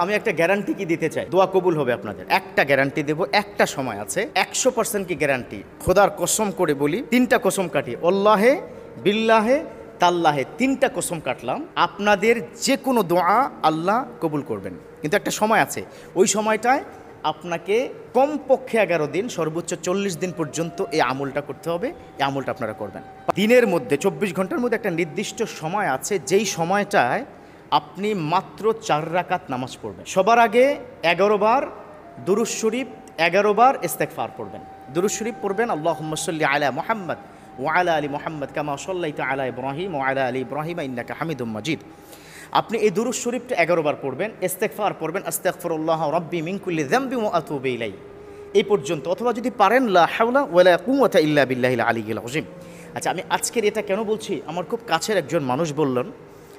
আমি একটা গ্যারান্টি কি দিতে চাই, দোয়া কবুল হবে আপনাদের। একটা গ্যারান্টি দেব, একটা সময় আছে, 100% কি গ্যারান্টি। খোদার কসম করে বলি, 3টা কসম কাটি, আল্লাহে বিল্লাহে তাল্লাহে, 3টা কসম কাটলাম, আপনাদের যে কোনো দোয়া আল্লাহ কবুল করবেন। কিন্তু একটা সময় আছে, ওই সময়টায় আপনাকে কমপক্ষে 11 দিন, সর্বোচ্চ 40 দিন পর্যন্ত এই আমলটা করতে হবে। এই আমলটা আপনারা করবেন দিনের মধ্যে, 24 ঘন্টার মধ্যে একটা নির্দিষ্ট সময় আছে, যেই সময়টায় আপনি মাত্র 4 রাকাত নামাজ পড়বেন। সবার আগে 11 বার দুরূদ শরীফ, 11 বার ইস্তেগফার পড়বেন। দুরূদ শরীফ পড়বেন, আল্লাহুম্মা সাল্লি আলা মুহাম্মদ ওয়া আলা আলি মুহাম্মদ কামা সাল্লাইতা আলা ইব্রাহিম ওয়া আলা আলি ইব্রাহিম ইন্নাকা হামিদুম মাজিদ। আপনি এই দুরূদ শরীফটা 11 বার পড়বেন, ইস্তেগফার পড়বেন, আস্তাগফিরুল্লাহ রাব্বি মিন কুল্লি যামবি ওয়া আতুবু ইলাইহি, এই পর্যন্ত। অথবা যদি পারেন লা হাওলা ওয়ালা কুওয়াতা ইল্লা বিল্লাহিল আলিয়্যিল আযীম। আচ্ছা, আমি আজকের এটা কেন বলছি, আমার খুব কাছের একজন মানুষ বললেন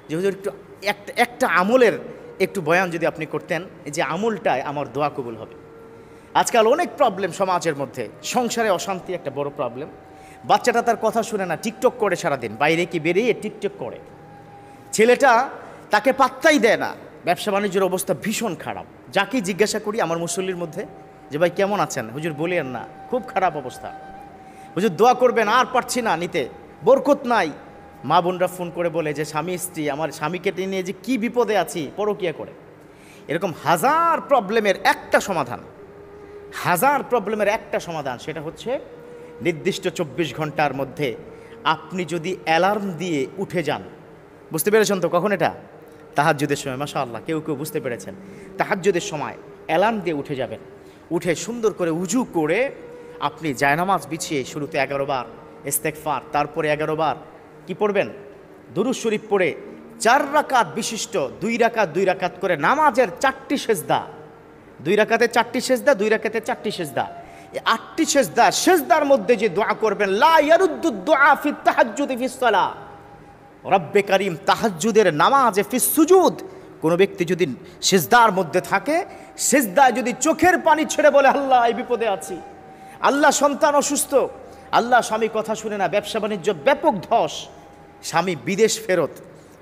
যে হুজুর একটু একটা আমলের একটু বয়ান যদি আপনি করতেন, যে আমলটায় আমার দোয়া কবুল হবে। আজকাল অনেক প্রবলেম সমাজের মধ্যে, সংসারে অশান্তি একটা বড় প্রবলেম। বাচ্চাটা তার কথা শুনে না, টিকটক করে সারাদিন, বাইরে কি বেরিয়ে টিকটক করে। ছেলেটা তাকে পাত্তাই দেয় না, ব্যবসা বাণিজ্যের অবস্থা ভীষণ খারাপ। যাকে জিজ্ঞাসা করি আমার মুসল্লির মধ্যে যে ভাই কেমন আছেন, হুজুর বলিয়েন না, খুব খারাপ অবস্থা, হুজুর দোয়া করবেন, আর পারছি না নিতে, বরকত নাই। মা বোনরা ফোন করে বলে যে স্বামী স্ত্রী, আমার স্বামীকে নিয়ে যে কি বিপদে আছি, পরকিয়া করে। এরকম হাজার প্রবলেমের একটা সমাধান, সেটা হচ্ছে নির্দিষ্ট 24 ঘন্টার মধ্যে আপনি যদি অ্যালার্ম দিয়ে উঠে যান। বুঝতে পেরেছেন তো কখন? এটা তাহাজ্জুদের সময়। মাশাআল্লাহ, কেউ কেউ বুঝতে পেরেছেন। তাহাজ্জুদের সময় অ্যালার্ম দিয়ে উঠে যাবেন, উঠে সুন্দর করে উজু করে আপনি জায়নামাজ বিছিয়ে শুরুতে 11 বার ইস্তেগফার, তারপরে 11 বার কি পড়বেন, দুরূদ শরীফ পড়ে 4 রাকাত বিশিষ্ট 2 রাকাত করে নামাজের 4টি সেজদা, 2 রাকাতে 4টি সেজদা, 2 রাকাতে 4টি সেজদা, এই 8টি সেজদার মধ্যে যে দোয়া করবেন, লা ইয়ারুদ্দুদ দুআ ফিত তাহাজ্জুদি ফিস সালাহ, রব্বে কারীম তাহাজ্জুদের নামাজে ফিস সুজুদ, কোনো ব্যক্তি যদি সেজদার মধ্যে থাকে, সেজদায় যদি চোখের পানি ছেড়ে বলে আল্লাহ এই বিপদে আছি, আল্লাহ সন্তান অসুস্থ, আল্লাহ স্বামী কথা শুনে না, ব্যবসা বাণিজ্য ব্যাপক ধস, স্বামী বিদেশ ফেরত,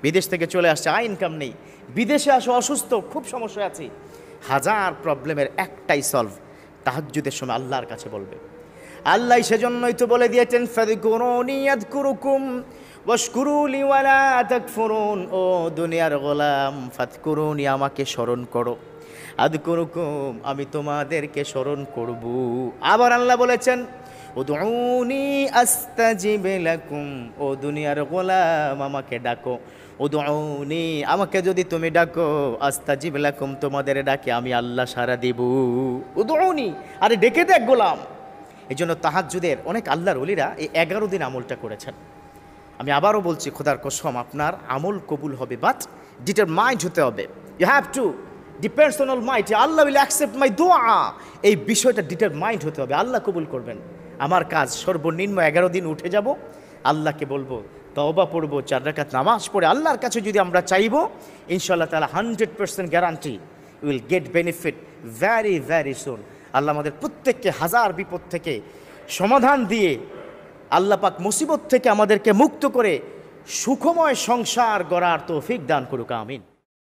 বিদেশ থেকে চলে আসছে, আয় ইনকাম নেই, বিদেশে আসে অসুস্থ, খুব সমস্যায় আছি, হাজার প্রবলেমের একটাই সলভ, তাহাজ্জুদের সময় আল্লাহর কাছে বলবে। আল্লাহ সেজন্যই তো বলে দিয়েছেন ফাযকুরুনি আযকুরুকুম ওয়াশকুরুলি ওয়ালা তাকফুরুন, ও দুনিয়ার গোলাম ফাযকুরুনি, আমাকে স্মরণ করো, আযকুরুকুম, আমি তোমাদেরকে স্মরণ করব। আবার আল্লাহ বলেছেন উদউনি আস্তাজিব লাকুম, ও দুনিয়ার গোলাম আমাকে ডাকো, উদউনি, আমাকে যদি তুমি ডাকো, আস্তাজিব লাকুম, তোমাদের ডাকে আমি আল্লাহ সাড়া দেব। উদউনি, আরে ডেকে দেখ গোলাম। এই জন্য তাহাজ্জুদের অনেক আল্লাহর ওলিরা এই 11 দিন আমলটা করেছেন। আমি আবারও বলছি, খোদার কসম আপনার আমল কবুল হবে, বাট ডিটারমাইন্ড হতে হবে। You have to depends on almighty, Allah will accept my দোয়া, এই বিষয়টা ডিটারমাইন্ড হতে হবে, আল্লাহ কবুল করবেন। আমার কাজ সর্বনিম্ন 11 দিন উঠে যাব, আল্লাহকে বলবো, তওবা পড়বো, 4 রাকাত নামাজ পড়ে আল্লাহর কাছে যদি আমরা চাইবো, ইনশাআল্লাহ তাআলা 100% guarantee will get benefit very very soon. আল্লাহ আমাদের প্রত্যেককে হাজার বিপদ থেকে সমাধান দিয়ে, আল্লাহ পাক মুসিবত থেকে আমাদেরকে মুক্ত করে সুখময় সংসার গড়ার তৌফিক দান করুক, আমিন।